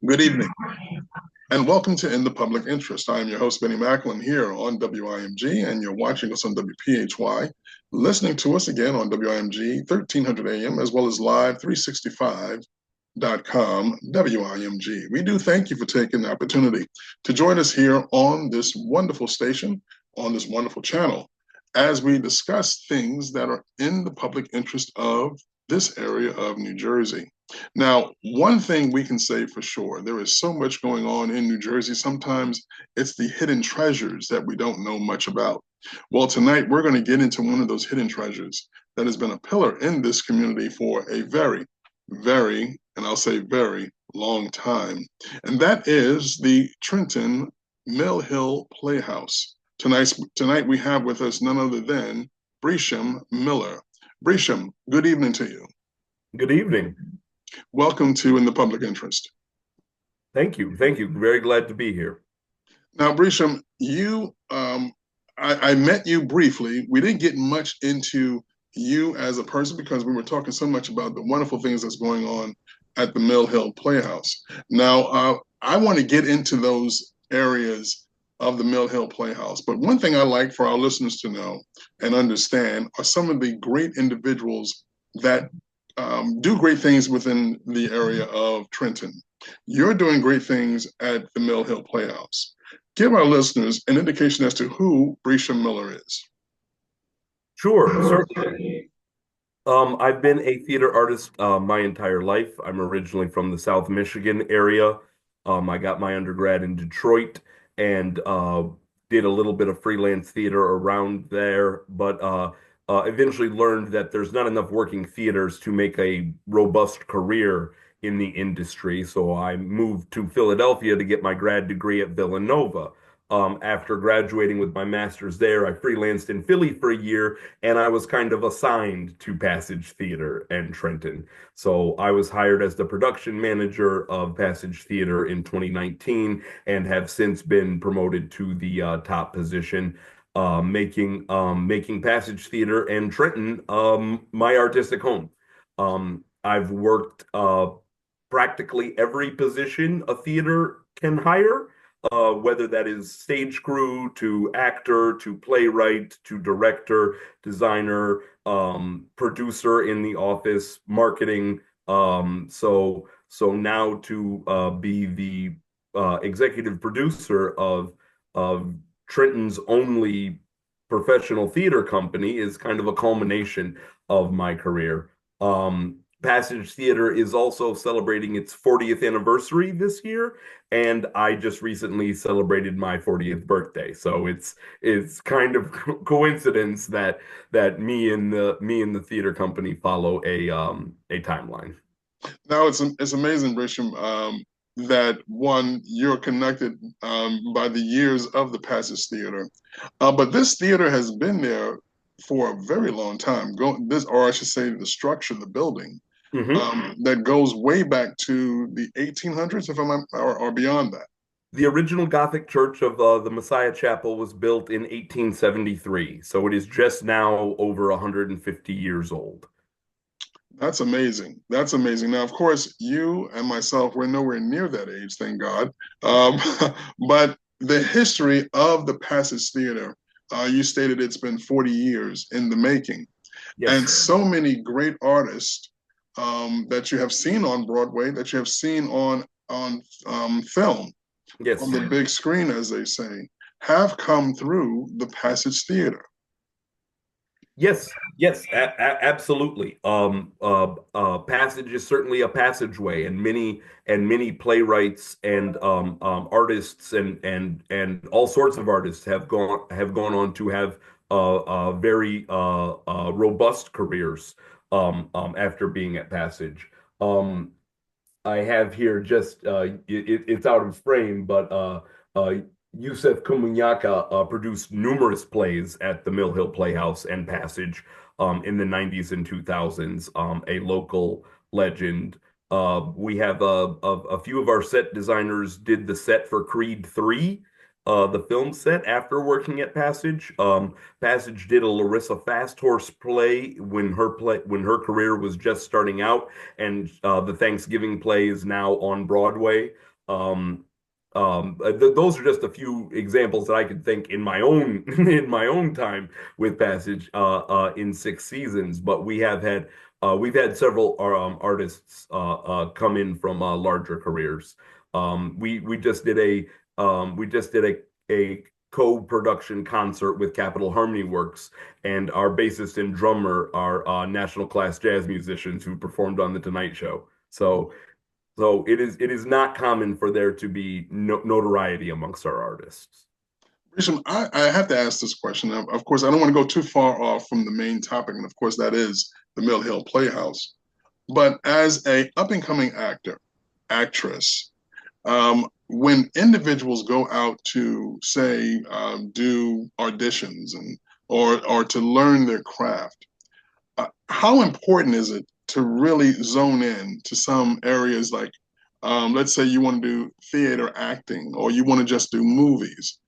Good evening, and welcome to In the Public Interest. I am your host, Bennie Macklin, here on WIMG, and you're watching us on WPHY, listening to us again on WIMG 1300 AM, as well as live 365.com WIMG. We do thank you for taking the opportunity to join us here on this wonderful station, on this wonderful channel, as we discuss things that are in the public interest of this area of New Jersey. Now, one thing we can say for sure, there is so much going on in New Jersey. Sometimes it's the hidden treasures that we don't know much about. Well, tonight we're going to get into one of those hidden treasures that has been a pillar in this community for a very, very, and I'll say very long time. And that is the Trenton Mill Hill Playhouse. Tonight we have with us none other than Brishen Miller. Brishen, good evening to you. Good evening. Welcome to In the Public Interest. Thank you. Thank you. Very glad to be here. Now, Brishen, I met you briefly. We didn't get much into you as a person because we were talking so much about the wonderful things that's going on at the Mill Hill Playhouse. Now, I want to get into those areas of the Mill Hill Playhouse. But one thing I like for our listeners to know and understand are some of the great individuals that do great things within the area of Trenton. You're doing great things at the Mill Hill Playhouse. Give our listeners an indication as to who Brishen Miller is. Sure, certainly. I've been a theater artist my entire life. I'm originally from the South Michigan area. I got my undergrad in Detroit and did a little bit of freelance theater around there, but eventually learned that there's not enough working theaters to make a robust career in the industry. So I moved to Philadelphia to get my grad degree at Villanova. After graduating with my master's there, I freelanced in Philly for a year, and I was kind of assigned to Passage Theater and Trenton. So I was hired as the production manager of Passage Theater in 2019 and have since been promoted to the top position, making Passage Theater and Trenton my artistic home. I've worked practically every position a theater can hire, whether that is stage crew to actor to playwright to director, designer, producer in the office, marketing. So now to be the executive producer of Trenton's only professional theater company is kind of a culmination of my career. Passage Theater is also celebrating its 40th anniversary this year, and I just recently celebrated my 40th birthday. So it's kind of coincidence that me and the theater company follow a timeline. Now, it's amazing, Brishen, that one, you're connected by the years of the Passage Theater. But this theater has been there for a very long time. Or I should say, the structure, the building, that goes way back to the 1800s, if or beyond that. The original Gothic church of the Messiah Chapel was built in 1873, so it is just now over 150 years old. That's amazing. That's amazing. Now, of course, you and myself, we're nowhere near that age, thank God. But the history of the Passage Theater, you stated it's been 40 years in the making. Yes. And so many great artists that you have seen on Broadway, that you have seen on film, yes, on the big screen, as they say, have come through the Passage Theater. Yes, absolutely. Passage is certainly a passageway, and many playwrights and artists and all sorts of artists have gone on to have very robust careers after being at Passage. I have here just it's out of frame, but Yusef Kumunyaka produced numerous plays at the Mill Hill Playhouse and Passage in the 90s and 2000s, a local legend. We have a few of our set designers did the set for Creed 3 the film set after working at Passage. Passage did a Larissa Fasthorse play when her career was just starting out, and the Thanksgiving play is now on Broadway. Um, those are just a few examples that I could think in my own in my own time with Passage in 6 seasons. But we've had several artists come in from larger careers. We just did a co-production concert with Capitol Harmony Works, and our bassist and drummer are national class jazz musicians who performed on the Tonight Show. So it is not common for there to be notoriety amongst our artists. Brishen, I have to ask this question. Of course, I don't want to go too far off from the main topic, and of course, that is the Mill Hill Playhouse. But as a up and coming actor, actress, when individuals go out to say do auditions and or to learn their craft, how important is it to really zone in to some areas like, let's say you want to do theater acting or you want to just do movies?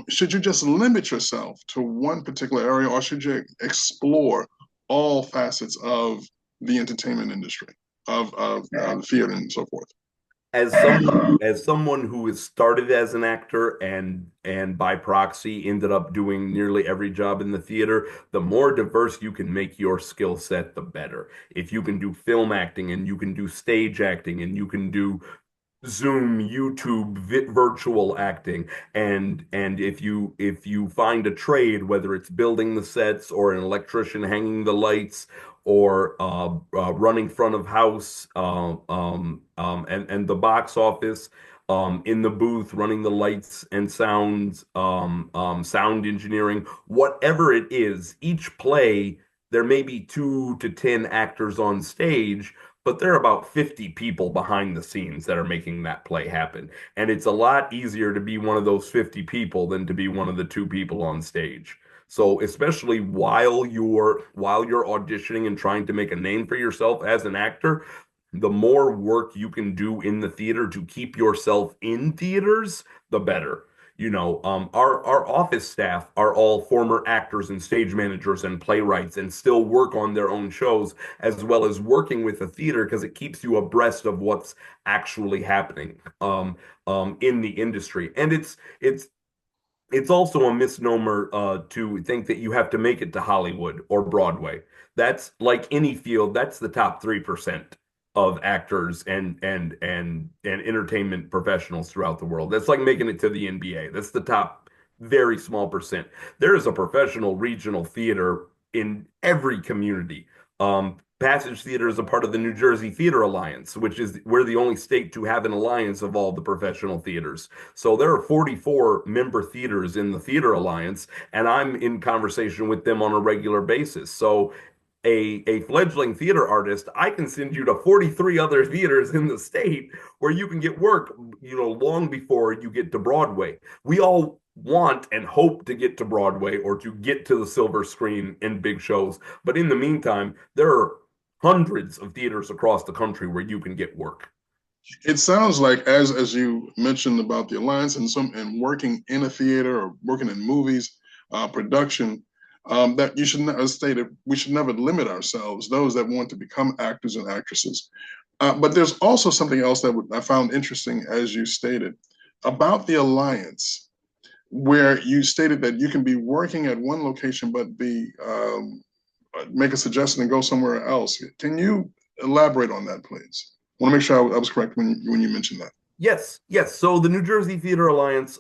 Should you just limit yourself to one particular area, or should you explore all facets of the entertainment industry, of theater and so forth? As someone who has started as an actor and by proxy ended up doing nearly every job in the theater, the more diverse you can make your skill set, the better. If you can do film acting and you can do stage acting and you can do Zoom, YouTube, virtual acting, and if you find a trade, whether it's building the sets or an electrician hanging the lights or running front of house, and the box office, in the booth, running the lights and sounds, sound engineering, whatever it is, each play there may be 2 to 10 actors on stage, but there are about 50 people behind the scenes that are making that play happen. And it's a lot easier to be one of those 50 people than to be one of the 2 people on stage. So especially while you're auditioning and trying to make a name for yourself as an actor, the more work you can do in the theater to keep yourself in theaters, the better. Our office staff are all former actors and stage managers and playwrights and still work on their own shows, as well as working with the theater because it keeps you abreast of what's actually happening in the industry. And it's also a misnomer to think that you have to make it to Hollywood or Broadway. That's like any field, that's the top 3% of actors and entertainment professionals throughout the world. That's like making it to the NBA. That's the top very small percent. There is a professional regional theater in every community. Passage Theater is a part of the New Jersey Theater Alliance, which is we're the only state to have an alliance of all the professional theaters. So there are 44 member theaters in the Theater Alliance, and I'm in conversation with them on a regular basis. So a fledgling theater artist, I can send you to 43 other theaters in the state where you can get work, long before you get to Broadway. We all want and hope to get to Broadway or to get to the silver screen in big shows. But in the meantime, there are hundreds of theaters across the country where you can get work. It sounds like, as you mentioned about the alliance and working in a theater or working in movies, production, that you should not, as stated, we should never limit ourselves. Those that want to become actors and actresses, but there's also something else that I found interesting, as you stated, about the alliance, where you stated that you can be working at one location but be make a suggestion and go somewhere else. Can you elaborate on that, please? I want to make sure I was correct when you mentioned that. Yes, yes. So the New Jersey Theater Alliance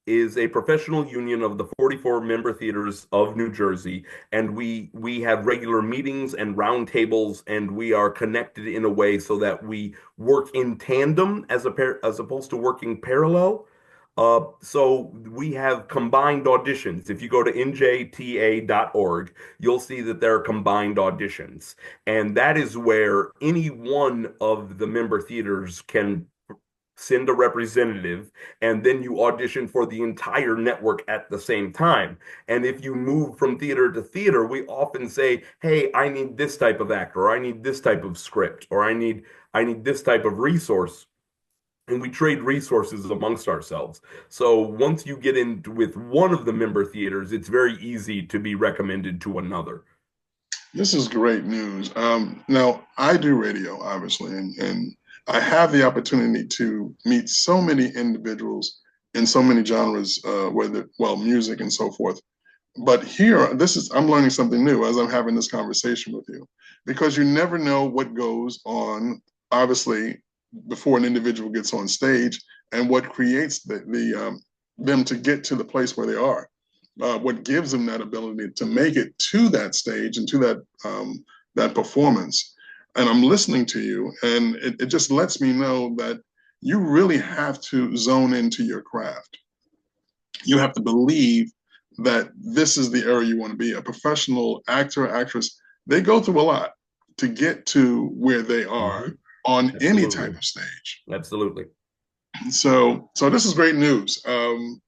is a professional union of the 44 member theaters of New Jersey, and we have regular meetings and roundtables, and we are connected in a way so that we work in tandem as opposed to working parallel. So we have combined auditions. If you go to njta.org, you'll see that there are combined auditions. And that is where any one of the member theaters can send a representative, and then you audition for the entire network at the same time. And if you move from theater to theater, we often say, hey, I need this type of actor, or I need this type of script, or I need this type of resource. and we trade resources amongst ourselves. So once you get in with one of the member theaters, it's very easy to be recommended to another. This is great news. Now, I do radio, obviously, and I have the opportunity to meet so many individuals in so many genres, whether, well, music and so forth. But here, I'm learning something new as I'm having this conversation with you, because you never know what goes on, obviously, before an individual gets on stage and what creates them to get to the place where they are, what gives them that ability to make it to that stage and to that performance. And I'm listening to you, and it just lets me know that you really have to zone into your craft. You have to believe that this is the area you want to be. A professional actor, actress, they go through a lot to get to where they are Mhm. on any type Absolutely. of stage. Absolutely. So this is great news. And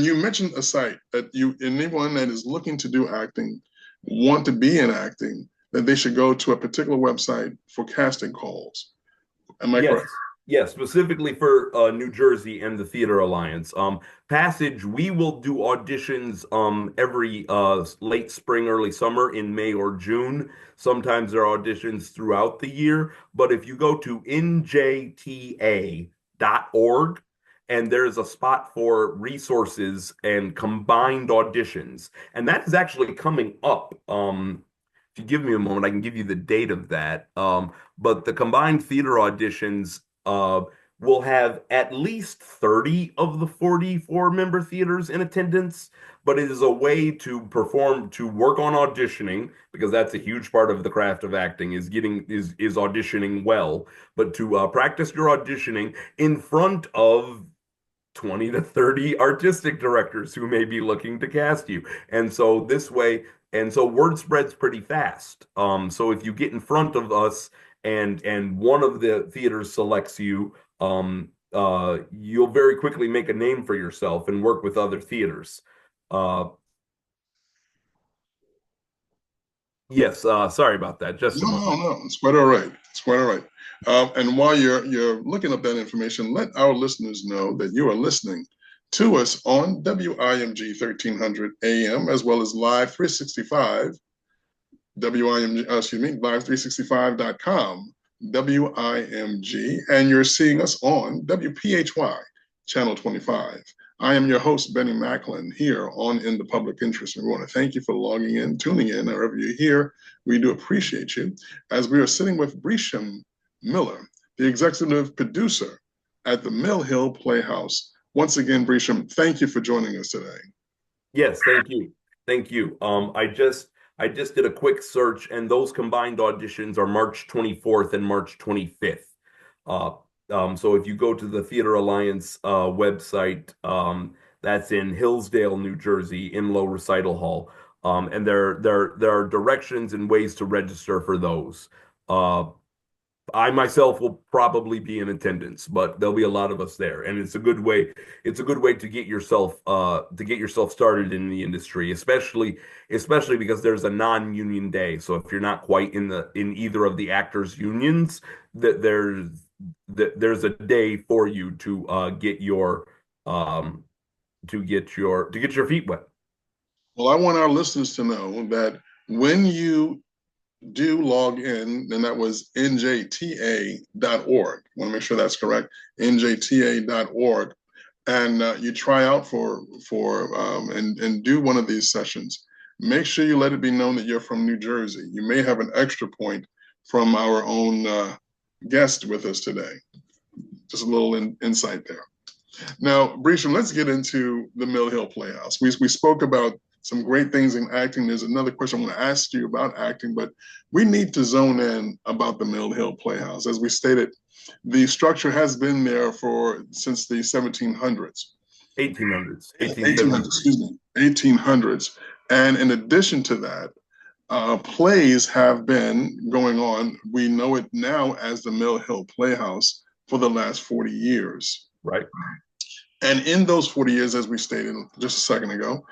you mentioned a site that anyone that is looking to do acting, want to be in acting, that they should go to a particular website for casting calls. Am I correct? Yes. Yes, specifically for New Jersey and the Theater Alliance. Passage, we will do auditions every late spring, early summer in May or June. Sometimes there are auditions throughout the year, but if you go to njta.org, and there's a spot for resources and combined auditions, and that is actually coming up. If you give me a moment, I can give you the date of that. But the combined theater auditions will have at least 30 of the 44 member theaters in attendance. But it is a way to perform, to work on auditioning, because that's a huge part of the craft of acting is auditioning well, but to practice your auditioning in front of 20 to 30 artistic directors who may be looking to cast you. And so this way, and so word spreads pretty fast. So if you get in front of us and one of the theaters selects you, you'll very quickly make a name for yourself and work with other theaters. Uh, yes, sorry about that. Just a No, no, moment. no. It's quite all right. It's quite all right. And while you're looking up that information, let our listeners know that you are listening to us on WIMG 1300 AM as well as Live 365, WIMG, excuse me, live365.com, WIMG, and you're seeing us on WPHY, Channel 25. I am your host, Bennie Macklin, here on In the Public Interest. We want to thank you for logging in, tuning in, wherever you're here. We do appreciate you. As we are sitting with Brishen Miller, the executive producer at the Mill Hill Playhouse. Once again, Brishen, thank you for joining us today. Yes, thank you. Thank you. I just did a quick search, and those combined auditions are March 24th and March 25th. Uh, so if you go to the Theater Alliance website, that's in Hillsdale, New Jersey, in Low Recital Hall. And there are directions and ways to register for those. Uh, I myself will probably be in attendance, but there'll be a lot of us there, and it's a good way. It's a good way to get yourself started in the industry, especially because there's a non-union day. So if you're not quite in either of the actors' unions, there's a day for you to get your to get your feet wet. Well, I want our listeners to know that when you do log in, and that was njta.org. I want to make sure that's correct, njta.org, and you try out and do one of these sessions. Make sure you let it be known that you're from New Jersey. You may have an extra point from our own guest with us today. Just a little insight there. Now, Brishen, let's get into the Mill Hill Playhouse. We spoke about some great things in acting. There's another question I want to ask you about acting, but we need to zone in about the Mill Hill Playhouse. As we stated, the structure has been there since the 1700s. 1800s, 1800s, 1850s. excuse me, 1800s. And in addition to that, plays have been going on. We know it now as the Mill Hill Playhouse for the last 40 years. Right. And in those 40 years, as we stated just a second ago,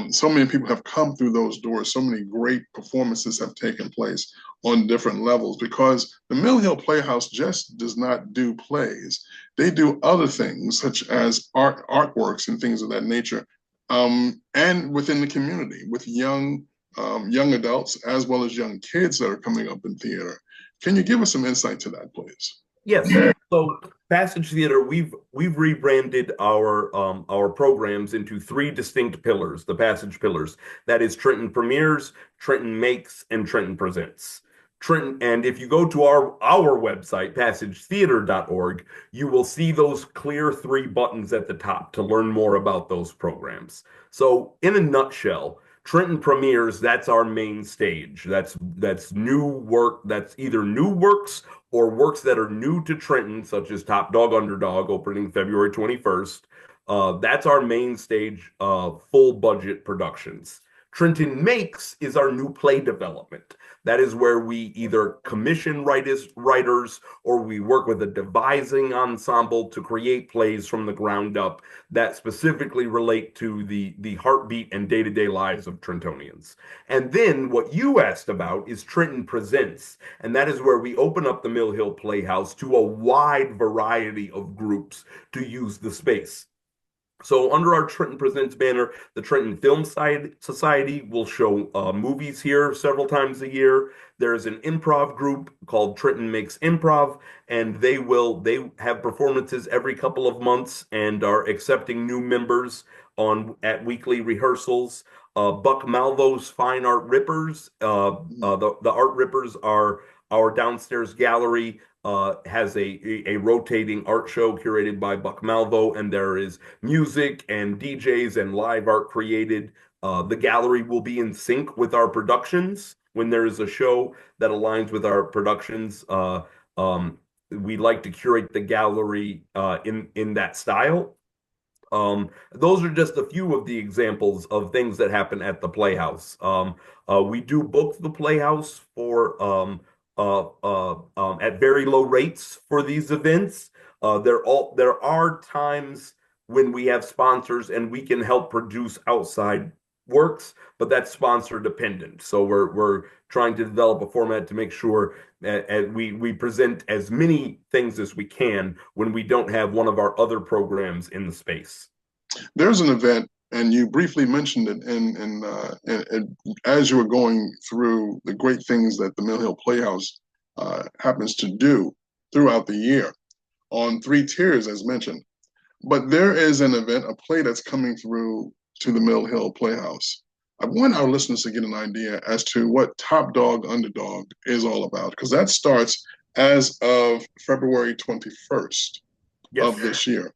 so many people have come through those doors. So many great performances have taken place on different levels because the Mill Hill Playhouse just does not do plays. They do other things such as artworks and things of that nature, and within the community with young adults as well as young kids that are coming up in theater. Can you give us some insight to that, please? Yes. So Passage Theater, we've rebranded our programs into three distinct pillars, the Passage pillars. That is Trenton Premieres, Trenton Makes, and Trenton Presents. Trenton, and if you go to our website, passagetheater.org, you will see those clear three buttons at the top to learn more about those programs. So in a nutshell, Trenton Premieres, that's our main stage. That's new work, that's either new works or works that are new to Trenton, such as Top Dog Underdog, opening February 21st. That's our main stage, full budget productions. Trenton Makes is our new play development. That is where we either commission writers or we work with a devising ensemble to create plays from the ground up that specifically relate to the heartbeat and day-to-day lives of Trentonians. And then what you asked about is Trenton Presents, and that is where we open up the Mill Hill Playhouse to a wide variety of groups to use the space. So under our Trenton Presents banner, the Trenton Film Society will show movies here several times a year. There's an improv group called Trenton Makes Improv, and they have performances every couple of months and are accepting new members on at weekly rehearsals. Buck Malvo's Fine Art Rippers. The Art Rippers are our downstairs gallery has a rotating art show curated by Buck Malvo, and there is music and DJs and live art created. The gallery will be in sync with our productions. When there is a show that aligns with our productions, we like to curate the gallery in that style. Those are just a few of the examples of things that happen at the Playhouse. We do book the Playhouse for at very low rates for these events. There are times when we have sponsors and we can help produce outside works, but that's sponsor dependent. So we're trying to develop a format to make sure that we present as many things as we can when we don't have one of our other programs in the space. There's an event, and you briefly mentioned it as you were going through the great things that the Mill Hill Playhouse happens to do throughout the year on three tiers, as mentioned. But there is an event, a play that's coming through to the Mill Hill Playhouse. I want our listeners to get an idea as to what Top Dog Underdog is all about, because that starts as of February 21st of this year.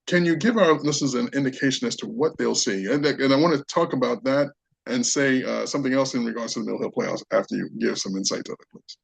Can you give our listeners an indication as to what they'll see? And I want to talk about that and say something else in regards to the Mill Hill Playhouse after you give some insight to it, please.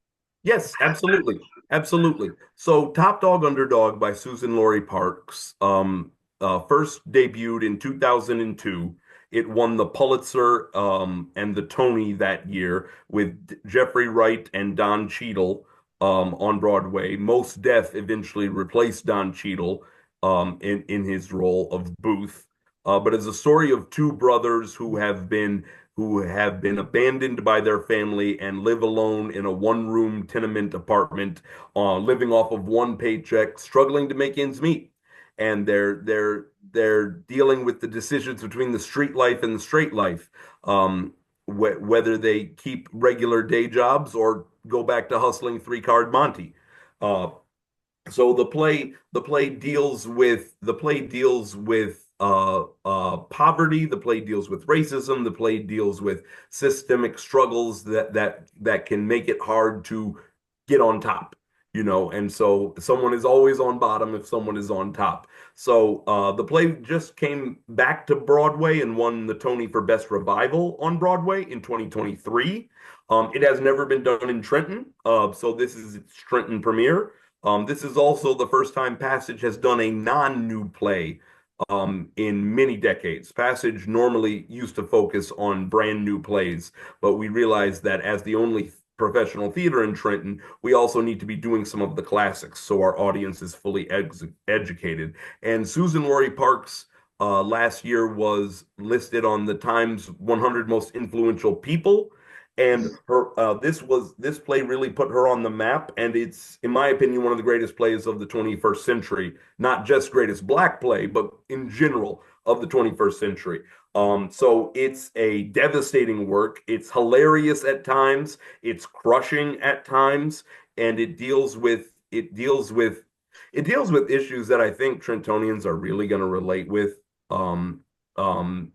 Yes, absolutely. Absolutely. So Top Dog Underdog by Suzan-Lori Parks first debuted in 2002. It won the Pulitzer and the Tony that year with Jeffrey Wright and Don Cheadle on Broadway. Most Def eventually replaced Don Cheadle in his role of Booth. But it's a story of two brothers who have been abandoned by their family and live alone in a one-room tenement apartment, living off of one paycheck, struggling to make ends meet. And they're dealing with the decisions between the street life and the straight life, whether they keep regular day jobs or go back to hustling three-card Monte. So the play deals with poverty. The play deals with racism. The play deals with systemic struggles that can make it hard to get on top, and so someone is always on bottom if someone is on top. So the play just came back to Broadway and won the Tony for Best Revival on Broadway in 2023. It has never been done in Trenton, so this is its Trenton premiere. This is also the first time Passage has done a non-new play in many decades. Passage normally used to focus on brand new plays, but we realized that as the only professional theater in Trenton, we also need to be doing some of the classics so our audience is fully educated. And Suzan-Lori Parks last year was listed on the Times 100 most influential people. And her this play really put her on the map, and it's, in my opinion, one of the greatest plays of the 21st century. Not just greatest black play, but in general of the 21st century. So it's a devastating work. It's hilarious at times. It's crushing at times, and it deals with issues that I think Trentonians are really going to relate with. Um,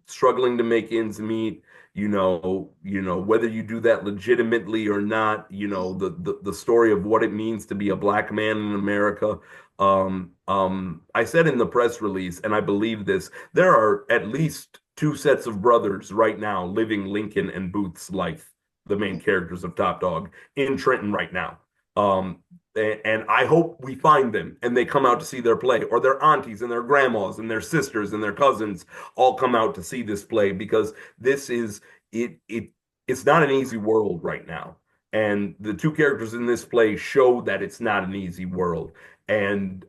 Struggling to make ends meet. Whether you do that legitimately or not. The story of what it means to be a black man in America. I said in the press release, and I believe this, there are at least two sets of brothers right now living Lincoln and Booth's life, the main characters of Top Dog, in Trenton right now. Um, and I hope we find them and they come out to see their play, or their aunties and their grandmas and their sisters and their cousins all come out to see this play, because this is it's not an easy world right now. And the two characters in this play show that it's not an easy world. And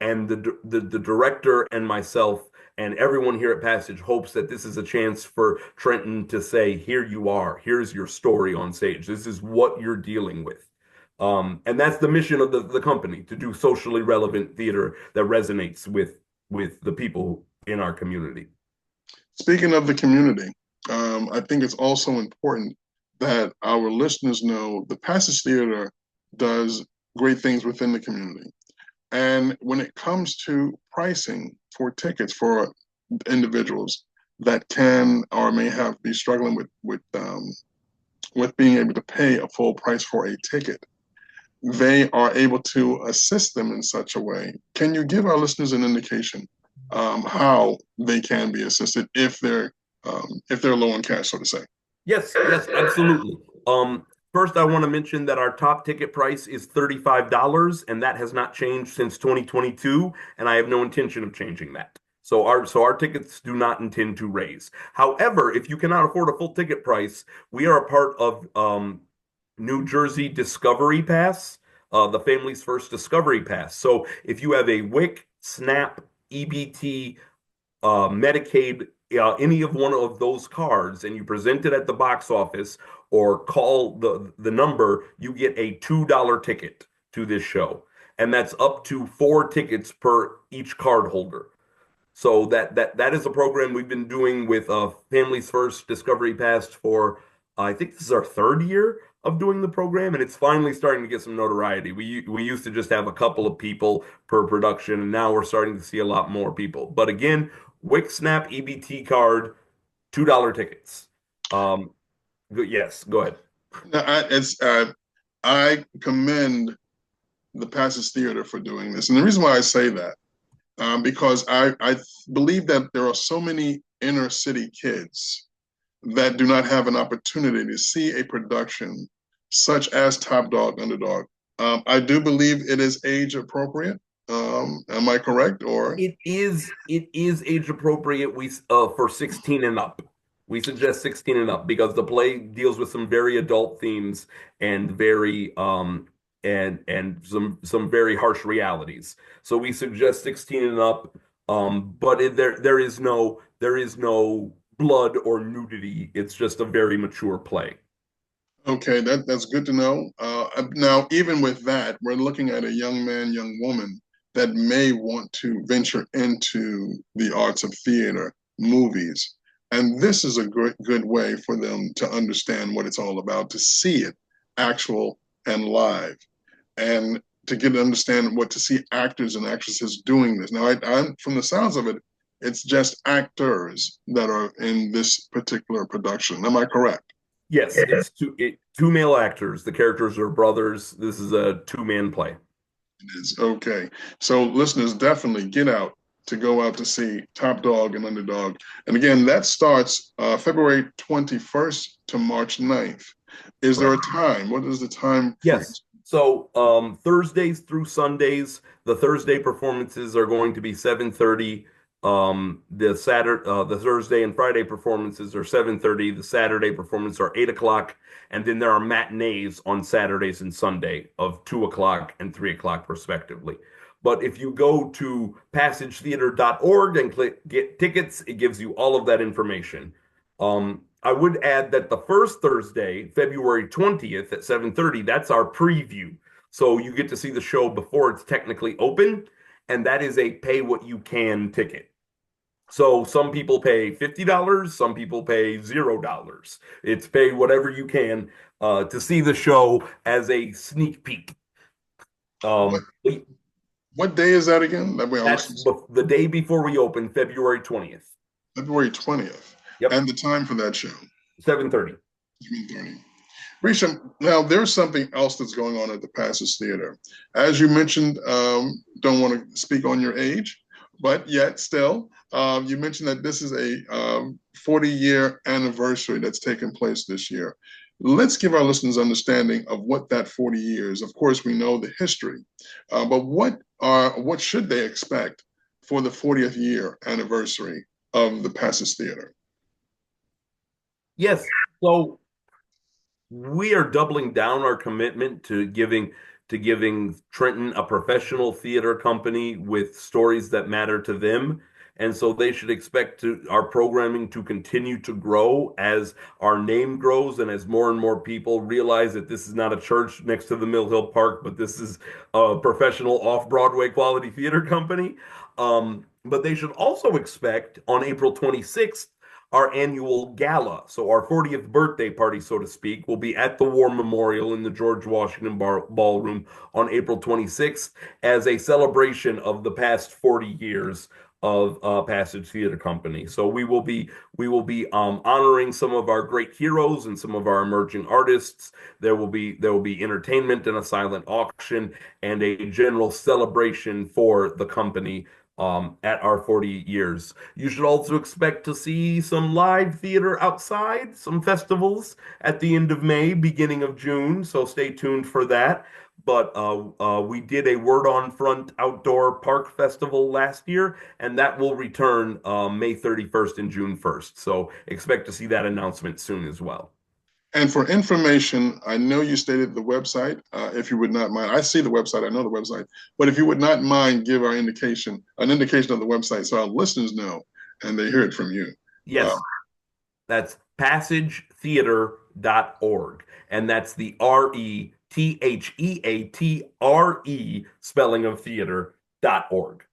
the director and myself and everyone here at Passage hopes that this is a chance for Trenton to say, here you are, here's your story on stage. This is what you're dealing with. And that's the mission of the company, to do socially relevant theater that resonates with the people in our community. Speaking of the community, I think it's also important that our listeners know the Passage Theater does great things within the community. And when it comes to pricing for tickets for individuals that can or may have be struggling with being able to pay a full price for a ticket, they are able to assist them in such a way. Can you give our listeners an indication how they can be assisted if they're low on cash, so to say? Yes, yes, absolutely. First, I want to mention that our top ticket price is $35, and that has not changed since 2022, and I have no intention of changing that. So our tickets do not intend to raise. However, if you cannot afford a full ticket price, we are a part of New Jersey Discovery Pass, the Family's First Discovery Pass. So if you have a WIC, SNAP, EBT, Medicaid, any of one of those cards, and you present it at the box office or call the number, you get a $2 ticket to this show, and that's up to 4 tickets per each card holder. So that is a program we've been doing with Families First Discovery Pass for I think this is our third year of doing the program, and it's finally starting to get some notoriety. We used to just have a couple of people per production, and now we're starting to see a lot more people. But again, WIC Snap EBT card, $2 tickets. Yes, go ahead. Now, I commend the Passage Theater for doing this, and the reason why I say that because I believe that there are so many inner city kids that do not have an opportunity to see a production such as Top Dog, Underdog. I do believe it is age appropriate. Am I correct? Or It is age appropriate. For 16 and up. We suggest 16 and up because the play deals with some very adult themes and very and some very harsh realities. So we suggest 16 and up. But there is no blood or nudity. It's just a very mature play. okay, that's good to know. Now, even with that, we're looking at a young man, young woman that may want to venture into the arts of theater, movies, and this is a good way for them to understand what it's all about, to see it actual and live, and to get to understand what to see actors and actresses doing this. Now, I'm from the sounds of it, it's just actors that are in this particular production. Am I correct? Yes, it's two male actors. The characters are brothers. This is a two-man play. It is okay. So listeners, definitely get out to go out to see Top Dog and Underdog. And again, that starts February 21st to March 9th. Is there a Correct. time? What is the time for Yes. So Thursdays through Sundays, the Thursday performances are going to be 7:30 The Thursday and Friday performances are 7:30. The Saturday performances are 8 o'clock, and then there are matinees on Saturdays and Sunday of 2 o'clock and 3 o'clock respectively. But if you go to passagetheater.org and click get tickets, it gives you all of that information. I would add that the first Thursday, February 20th at 7:30, that's our preview. So you get to see the show before it's technically open, and that is a pay what you can ticket. So some people pay $50, some people pay $0. It's pay whatever you can to see the show as a sneak peek. What Um, what day is that again? That way our that's listeners. the day before we open, February 20th. February 20th. Yep, And the time for that show. 7:30. 7:30. Brishen, now there's something else that's going on at the Passage Theater. As you mentioned, don't want to speak on your age, but yet still, you mentioned that this is a 40-year anniversary that's taken place this year. Let's give our listeners understanding of what that 40 years. Of course, we know the history, but what should they expect for the 40th year anniversary of the Passage Theater? Yes. So we are doubling down our commitment to giving Trenton a professional theater company with stories that matter to them. And so they should expect our programming to continue to grow as our name grows and as more and more people realize that this is not a church next to the Mill Hill Park, but this is a professional off-Broadway quality theater company. But they should also expect on April 26th our annual gala. So our 40th birthday party, so to speak, will be at the War Memorial in the George Washington Ballroom on April 26th as a celebration of the past 40 years of Passage Theater Company. So we will be honoring some of our great heroes and some of our emerging artists. There will be entertainment and a silent auction and a general celebration for the company at our 40 years. You should also expect to see some live theater outside, some festivals at the end of May, beginning of June, so stay tuned for that. But we did a Word on Front outdoor park festival last year, and that will return May 31st and June 1st. So expect to see that announcement soon as well. And for information, I know you stated the website. If you would not mind, I see the website, I know the website, but if you would not mind, give an indication of the website so our listeners know and they hear it from you. Uh, Yes, that's passagetheater.org. And that's the RETHEATRE spelling of theater.org.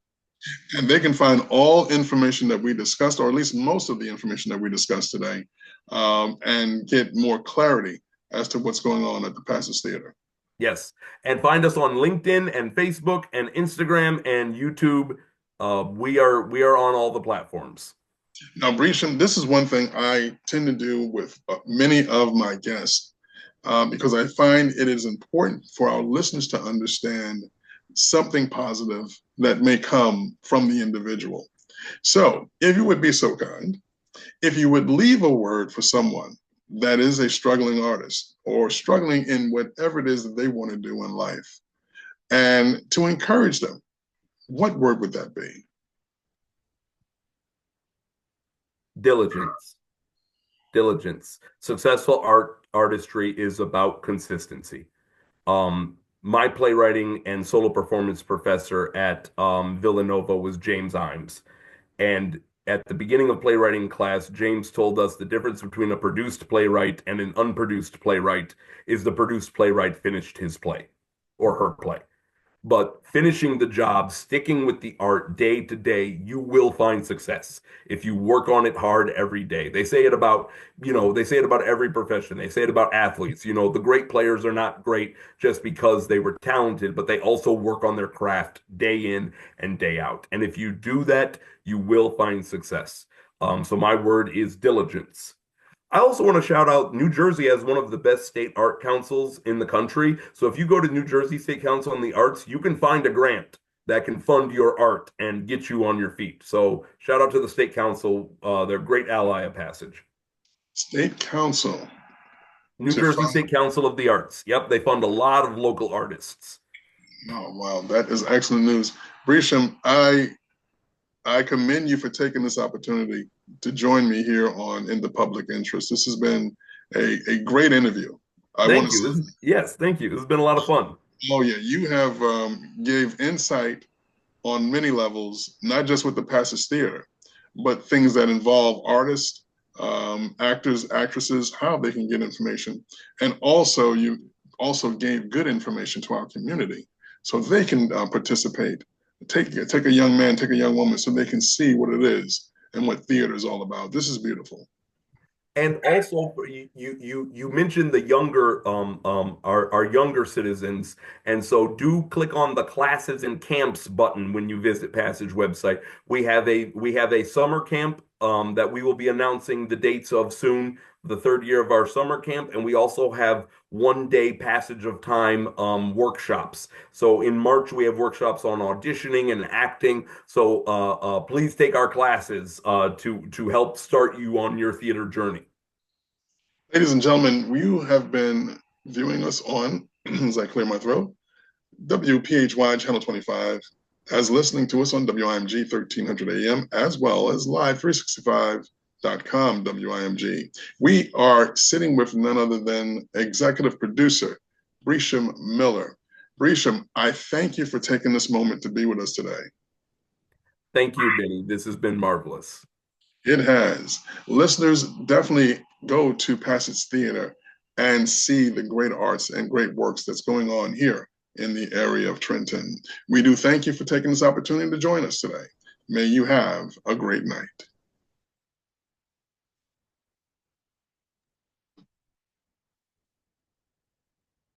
and they can find all information that we discussed, or at least most of the information that we discussed today, and get more clarity as to what's going on at the Passage Theater. Yes. And find us on LinkedIn and Facebook and Instagram and YouTube. We are on all the platforms. Now, Brishen, this is one thing I tend to do with many of my guests because I find it is important for our listeners to understand something positive that may come from the individual. So, if you would be so kind, if you would leave a word for someone that is a struggling artist or struggling in whatever it is that they want to do in life, and to encourage them, what word would that be? Diligence. Diligence. Successful artistry is about consistency. My playwriting and solo performance professor at Villanova was James Imes. And at the beginning of playwriting class, James told us the difference between a produced playwright and an unproduced playwright is the produced playwright finished his play or her play. But finishing the job, sticking with the art day to day, you will find success if you work on it hard every day. They say it about every profession. They say it about athletes. The great players are not great just because they were talented, but they also work on their craft day in and day out. And if you do that, you will find success. So my word is diligence. I also want to shout out New Jersey as one of the best state art councils in the country. So if you go to New Jersey State Council on the Arts, you can find a grant that can fund your art and get you on your feet. So shout out to the state council. They're a great ally of Passage. State Council New to Jersey fund. State Council of the Arts. Yep, they fund a lot of local artists. Oh, wow, that is excellent news. Brisham, I commend you for taking this opportunity to join me here on In the Public Interest. This has been a great interview. I want Thank to you. say, Yes, thank you. This has been a lot of fun. oh yeah, you have gave insight on many levels, not just with the Passage Theater, but things that involve artists, actors, actresses, how they can get information. And also, you also gave good information to our community so they can participate. Take a young man, take a young woman so they can see what it is and what theater is all about. This is beautiful. And also, you mentioned the younger our younger citizens, and so do click on the classes and camps button when you visit Passage website. We have a summer camp that we will be announcing the dates of soon, the third year of our summer camp, and we also have 1 day Passage of Time workshops. So in March we have workshops on auditioning and acting. So please take our classes to help start you on your theater journey. Ladies and gentlemen, you have been viewing us on, as I clear my throat, WPHY Channel 25, as listening to us on WIMG 1300 AM, as well as live365.com WIMG. We are sitting with none other than executive producer, Brishen Miller. Brishen, I thank you for taking this moment to be with us today. Thank you, Benny. This has been marvelous. It has. Listeners, definitely go to Passage Theater and see the great arts and great works that's going on here in the area of Trenton. We do thank you for taking this opportunity to join us today. May you have a great night.